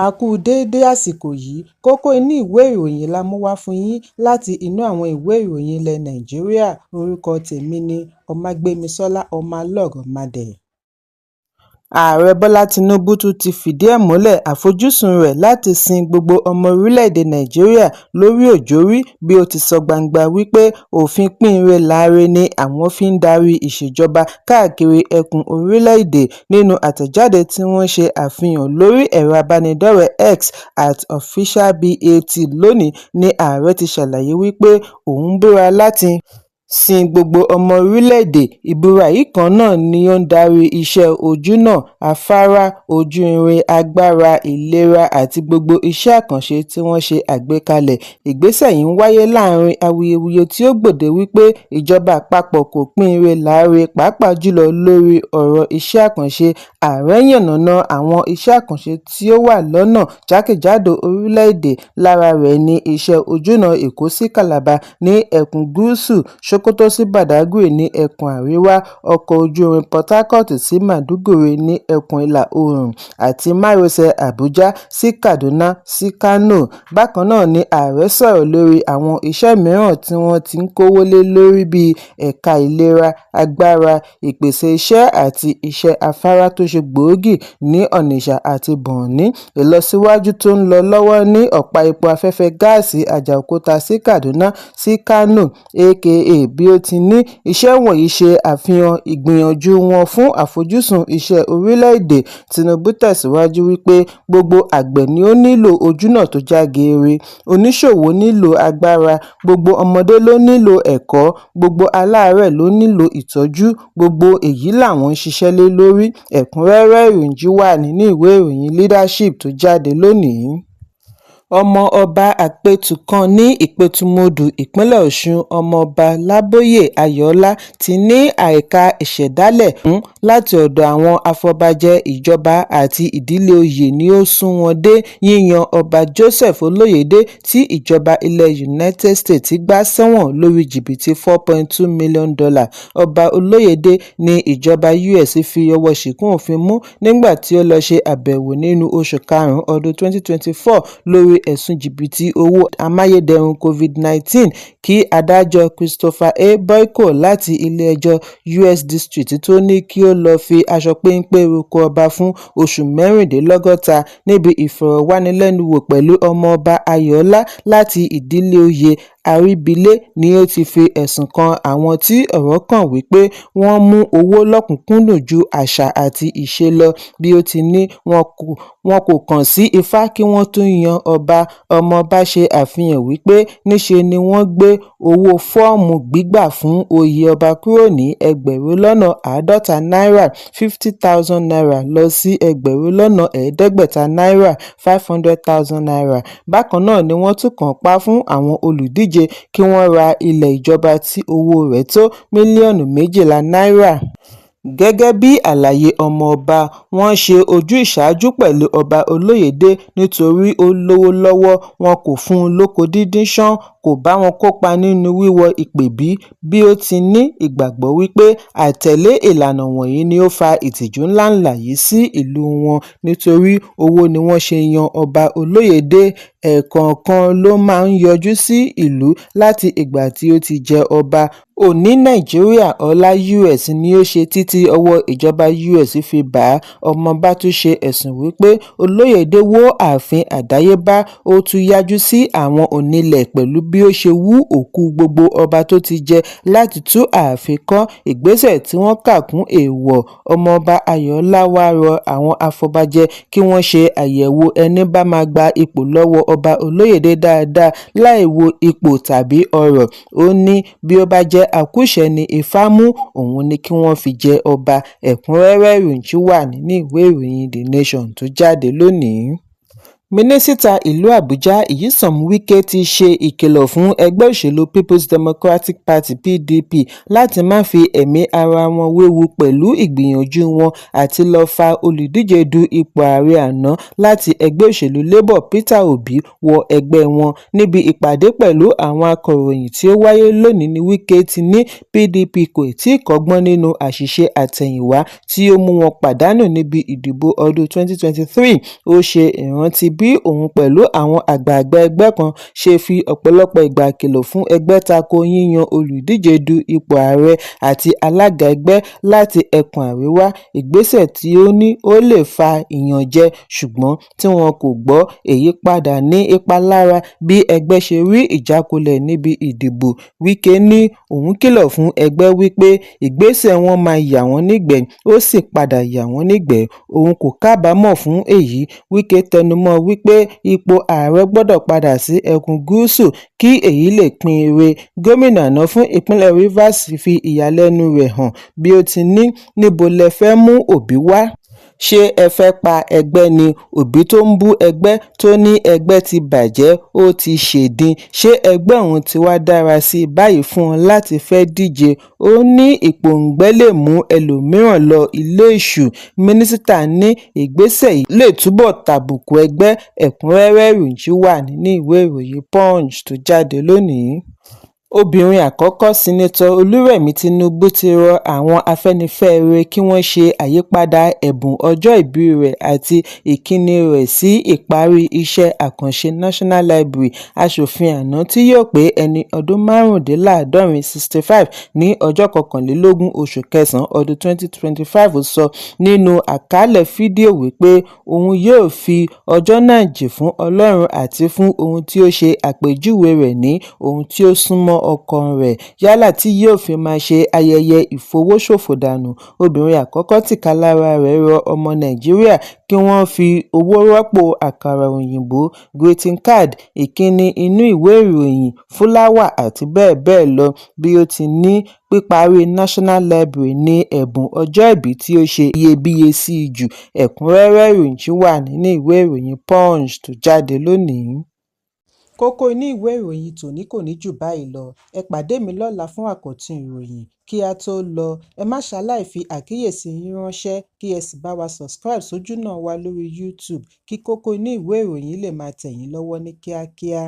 A kú déédé àsìkò yìí, kókó inú ìwé ìròyìn la mú wá fún yín láti inú àwọn ìwé ìròyìn ilẹ̀ Nàìjíríà. Orúkọ tèmi ni Ọmágbémisọ́lá Ọmọlọ́rọ̀mọdẹ̀. Ààrẹ Bọ́lá Tinubu tún ti fìdí ẹ̀ múlẹ̀ àfojúsùn rẹ̀ láti sin gbogbo ọmọ orílẹ̀-èdè Nàìjíríà lórí òjòrí bí ó ti sọ gbangba wípé òfin pín-ire-láre ni àwọn fi ń darí ìṣèjọba káàkiri ẹkùn orílẹ̀-èdè. Nínú àtẹ̀jáde tí wọ́n ṣe àfihàn lórí ẹ̀rọ abánidọ́rẹ̀ẹ́ X @officialBAT lónìí ni ààrẹ ti ṣàlàyé wípé òun búra láti sin gbogbo ọmọ orílẹ̀-èdè. Ìbúra yìí kan náà ni ó ń darí iṣẹ́ ojúnà, afárá, ojú irin, agbára, ìlera àti gbogbo iṣẹ́ àkànṣe tí wọ́n ṣe àgbékalẹ̀. Ìgbésẹ̀ yìí ń wáyé láàárín awuyewuye tí ó gbòde wípé ìjọba àpapọ̀ kò pín-ire-láre pàápàá jùlọ lórí ọ̀rọ̀ iṣẹ́ àkànṣe. Ààrẹ yànnàná àwọn iṣẹ́ àkànṣe tí ó wà lọ́nà jákèjádò orílẹ̀-èdè. Lára rẹ̀ ni iṣẹ́ ojúnà Èkó sí Calabar ní ẹkùn gúúsù, Sokoto sí Badagry ní ẹkùn àríwá, ọkọ̀ ojú irin Port Harcourt sí Maiduguri ní ẹkùn ìlà oòrùn àti márosẹ̀ Abuja sí Kaduna sí Kano. Bákan náà ni ààrẹ sọ̀rọ̀ lórí àwọn iṣẹ́ mìíràn tí wọ́n ti ń kówó lé lórí bíi ẹ̀ka ìlera, agbára, ìpèsè iṣẹ́ àti iṣẹ́ afárá tó ṣe gbòógì ní Onitsha àti Borno. Ìlọsíwájú tó ń lọ lọ́wọ́ ní ọ̀pá epo afẹ́fẹ́ gáàsì Àjàòkúta sí Kaduna sí Kano aka bí ó ti ní. Iṣẹ́ wọ̀nyí ṣe àfihàn ìgbìyànjú wọn fún àfojúsùn iṣẹ́ orílẹ̀-èdè. Tinubu tẹ̀síwájú wípé gbogbo àgbẹ̀ ni ó nílò ojúnà tó já geere, oníṣòwò nílò agbára, gbogbo ọmọdé ló nílò ẹ̀kọ́, gbogbo aláàárẹ̀ ló nílò ìtọ́jú. Gbogbo èyí làwọn ń ṣiṣẹ́ lé lórí. Ẹ̀kúnrẹ́rẹ́ ìròyìn wà nínú ìwé ìròyìn Leadership tó jáde lónìí. Ọmọ ọba àpètù kan ní Ìpẹ̀tùmodù ìpínlẹ̀ Ọ̀ṣun, ọmọọba Lábóyè Ayọ̀ọ́lá ti ní àìka ìṣẹ̀dálẹ̀ láti ọ̀dọ̀ àwọn afọbajẹ ìjọba àti ìdílé oyè ni ó sún wọn dé yíyan ọba Joseph Olóyèdé tí ìjọba ilẹ̀ United States gbà sẹ́wọ̀n lórí jìbìtì $4.2 million. Ọba Olóyèdé ní ìjọba US fi ọwọ́ ṣìkún òfin mú nígbà tí ó lọ ṣe àbẹ̀wò nínú oṣù karùn-ún ọdún 2024 lórí ẹ̀sùn jìbìtì owó amáyédẹrùn COVID-19 kí adájọ́ Christopher A. Boyko láti ilé-ẹjọ́ US District tó ní kí ó lọ fi aṣọ péńpé roko ọba fún oṣù 64 níbi ìfọ̀rọ̀wánilẹ́nuwò pẹ̀lú ọmọọba Ayọ̀ọ́lá láti ìdílé oyè Àríbílé ni ó ti fi ẹ̀sùn kan àwọn tí ọ̀rọ̀ kàn wípé wọ́n mú owó lọ́kùnkúndùn ju àṣà àti ìṣe lọ. Bí ó ti ní wọn kò kàn sí ifá kí wọ́n tó yan ọba. Ọmọọba ṣe àfihàn wípé níṣe ni wọ́n gbé owó fọ́ọ̀mù gbígbà fún oyè ọba kúrò ní $50,000 náírà (50,000 lọ sí $500,000 náírà (500,000). Bákan náà ni wọ́n tún kàn pa fún àwọn olùdíje kí wọ́n ra ilẹ̀ ìjọba tí owó rẹ̀ tó mílíọ̀nù 12 náírà. Gẹ́gẹ́ bí àlàyé ọmọọba, wọ́n ṣe ojú ìṣáájú pẹ̀lú ọba Olóyèdé nítorí ó lówó lọ́wọ́, wọn kò fún un lóko dídín ṣán, kò bá wọn kópa nínú wíwọ ìpèbí. Bí ó ti ní ìgbàgbọ́ wípé àìtẹ̀lé ìlànà wọ̀nyí ni ó fa ìtìjú ńláǹlà yìí sí ìlú wọn nítorí owó ni wọ́n ṣe yan ọba Olóyèdé. Ẹ̀ẹ̀kọ̀ọ̀kan ló máa ń yọjú sí ìlú láti ìgbà tí ó ti jẹ ọba. Òní Nàìjíríà ọ̀la US ni ó ṣe títí ọwọ́ ìjọba US fi bà á. Ọmọọba tún ṣe ẹ̀sùn wípé Olóyèdé wó ààfin àdáyébá, ó tún yájú sí àwọn onílẹ̀ pẹ̀lú bí ó ṣe wú òkú gbogbo ọba tó ti jẹ láti tú ààfin kọ́, ìgbésẹ̀ tí wọ́n kà kún èèwọ̀. Ọmọọba Ayọ̀ọ́lá wá rọ àwọn afọbajẹ kí wọ́n ṣe àyẹ̀wò ẹni bá máa gba ipò lọ́wọ́ ọba Olóyèdé dáadáa láì wo ipò tàbí ọrọ̀. Ó ní bí ó bá jẹ́ àkúṣe ni ifá mú, òun ni kí wọ́n fi jẹ ọba. Ẹ̀kúnrẹ́rẹ́ ìròyìn wà nínú ìwé ìròyìn The Nation tó jáde lónìí. Mínísítà ìlú Àbújá Nyesom Wike ti ṣe ìkìlọ̀ fún ẹgbẹ́ òṣèlú People's Democratic Party (PDP) láti má fi ẹ̀mí ara wọn wewu pẹ̀lú ìgbìyànjú wọn àti lọ fa olùdíje du ipò ààrẹ àná láti ẹgbẹ́ òṣèlú Labour Peter Obi wọ ẹgbẹ́ wọn. Níbi ìpàdé pẹ̀lú àwọn akọ̀ròyìn tí ó wáyé lónìí ni Wike ti ní PDP kò tíì kọ́gbọ́n nínú àṣìṣe àtẹ̀yìnwá tí ó mú wọn pàdánù níbi ìdìbò ọdún 2023. Ó ṣe ìrántí bí òun pẹ̀lú àwọn àgbààgbà ẹgbẹ́ kan ṣe fi ọ̀pọ̀lọpọ̀ ìgbà kìlọ̀ fún ẹgbẹ́ tako yíyan olùdíje du ipò ààrẹ àti alága ẹgbẹ́ láti ẹkùn àríwá, ìgbésẹ̀ tí ó ní ó lè fa ìyànjẹ ṣùgbọ́n tí wọn kò gbọ́. Èyí padà ní ipa lára bí ẹgbẹ́ ṣe rí ìjákulẹ̀ níbi ìdìbò. Wike ní òun kìlọ̀ fún ẹgbẹ́ wípé ìgbésẹ̀ wọn máa yà wọ́n nígbẹ̀ẹ́, ó sì padà yà wọ́n nígbẹ̀ẹ́. Òun kò kábàámọ̀ fún èyí. Wike tẹnumọ́ wípé ipò ààrẹ gbọ́dọ̀ padà sí ẹkùn gúúsù kí èyí lè pín ire. Gómìnà àná fún ìpínlẹ̀ Rivers fi ìyàlẹ́nu rẹ̀ hàn bí ó ti ní níbo lẹ fẹ́ mú Obi wá? Ṣé ẹ fẹ́ pa ẹgbẹ́ ni? Obi tó ń bú ẹgbẹ́ tó ní ẹgbẹ́ ti bàjẹ́, ó ti ṣèdín. Ṣé ẹgbẹ́ òun ti wá dára sí i báyìí fún wọn láti fẹ́ díje? Ó ní ìpòǹgbẹ lè mú ẹlòmíràn lọ ilé èṣù. Mínísítà ní ìgbésẹ̀ yìí lè túbọ̀ tàbùkù ẹgbẹ́. Ẹ̀kúnrẹ́rẹ́ ìròyìn wà nínú ìwé ìròyìn Punch tó jáde lónìí. Obìnrin àkọ́kọ́ Sínátọ̀ Olúrẹ̀mí Tinubu ti rọ àwọn Afẹ́nifẹ́re kí wọ́n ṣe àyípadà ẹ̀bùn ọjọ́ ìbí rẹ̀ àti ìkíni rẹ̀ sí ìparí iṣẹ́ àkànṣe National Library. Aṣòfin àná tí yóò pé ẹni ọdún márùndínláàádọ́rin 65 ní ọjọ́ 21 oṣù kẹsàn-án ọdún 2025 sọ nínú àkàálẹ̀ fídíò wípé òun yóò fi ọjọ́ náà jì fún Ọlọ́run àti fún ohun tí ó ṣe àpèjúwe rẹ̀ ní ohun tí ó súnmọ́ ọkàn rẹ̀ yálà tí yóò fi máa ṣe ayẹyẹ ìfowóṣòfò dànù. Obìnrin àkọ́kọ́ tìkálára rẹ̀ rọ ọmọ Nàìjíríà kí wọ́n fi owó rọ́pò àkàrà òyìnbó, greeting card, ìkíni inú ìwé ìròyìn, fúláwà àti bẹ́ẹ̀ bẹ́ẹ̀ lọ. Bí ó ti ní píparí National Library ní ẹ̀bùn ọjọ́ ìbí tí ó ṣe iyebíye sí i jù. Ẹ̀kúnrẹ́rẹ́ ìròyìn wà nínú ìwé ìròyìn Punch tó jáde lónìí. Kókó inú ìwé ìròyìn tòní kò ní jù báyìí lọ. Ẹ pàdé mi lọ́la fún àkọ́tún ìròyìn. Kí a tó lọ, ẹ má ṣaláì fi àkíyèsí yín ránṣẹ́ kí ẹ sì bá wa subscribe sójú náà wa lórí YouTube kí kókó inú ìwé ìròyìn lè máa tẹ̀ yín lọ́wọ́ ní kíákíá.